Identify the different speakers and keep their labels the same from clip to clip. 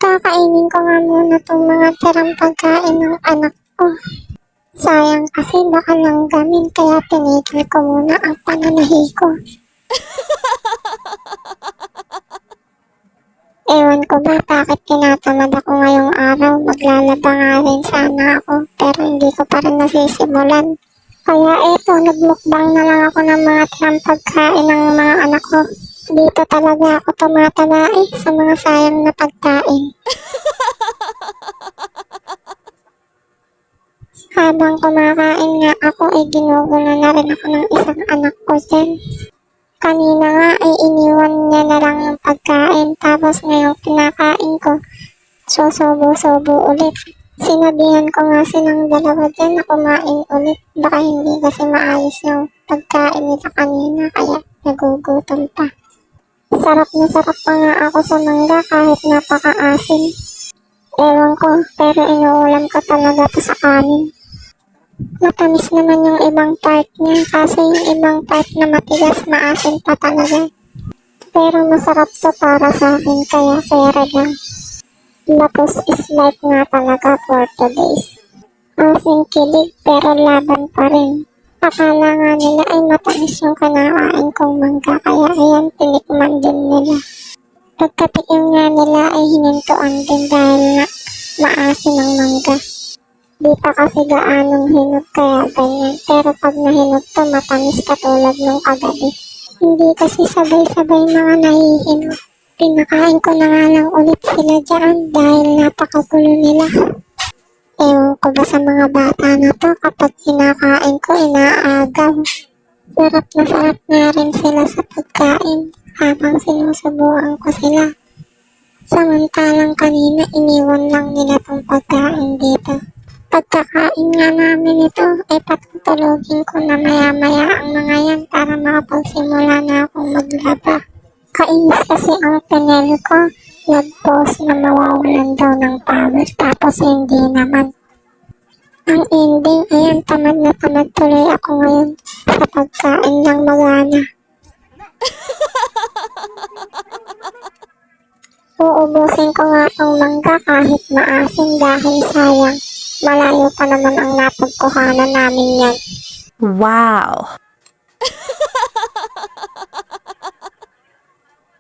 Speaker 1: Kakainin ko nga muna tong mga tirang pagkain ng anak ko. Sayang kasi baka langgamin kaya tinigil ko muna ang pananahi ko. Ewan ko ba bakit tinatamad ako ngayong araw. Maglalaba nga rin sana ako pero hindi ko pa rin nasisimulan. Kaya eto, nagmukbang na lang ako ng mga tirang pagkain ng mga anak ko. Dito talaga ako tumataba sa mga sayang na pagkain. Habang kumakain nga ako ginugulo na rin ako ng isang anak ko dyan. Kanina nga iniwan niya na lang ng pagkain tapos ngayong pinakain ko, susubo-subo ulit. Sinabihan ko nga silang dalawa dyan na kumain ulit. Baka hindi kasi maayos yung pagkain nila kanina kaya nagugutom pa. Sarap na sarap pa nga ako sa mangga kahit napakaasim. Ewan ko pero inuulam ko talaga to sa kanin. Matamis naman yung ibang part niya kaso yung ibang part na matigas maasim pa talaga. Pero masarap to para sa akin kaya pera lang. Lapos is life nga talaga for today's. Asim kilig pero laban pa rin. Akala nga nila ay matamis yung kinakain kong mangga kaya ayan tinikman din nila. Pagkatikim nga nila ay hinintuan din dahil nga maasim ang mangga. Di pa kasi gaanong hinot kaya ganyan pero pag nahinot to matamis katulad nung kagabi. Hindi kasi sabay-sabay mga nahihinot. Pinakain ko na nga lang ulit sila dyan dahil napakagulo nila. Ewan ko ba sa mga bata na to kapag kinakain ko inaagaw. Sarap na sarap nga rin sila sa pagkain habang sinusubuan ko sila. Samantalang kanina iniwan lang nila tong pagkain dito. Pagkakain nga namin ito ay patutulogin ko na maya-maya ang mga yan para makapagsimula na akong maglaba. Kainis kasi ang pinelo ko, nag-post na mawawalan daw ng power tapos hindi naman. Ang ending, ayan tamad na tamad tuloy ako ngayon sa pagkain lang magana. Uubusin ko nga ang mangga kahit maasim dahil sayang. Malayo pa naman ang napagkuhanan namin yan.
Speaker 2: Wow!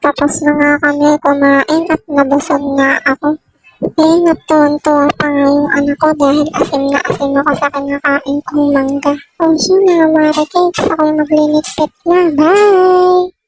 Speaker 1: Tapos na nga kami kumain at nabusog na ako. Natuwan-tuwa pa nga yung anak ko dahil asim na asim ako sa kinakain kong mangga. Oh, yun mga Marikix, ako'y magliligpit na. Bye!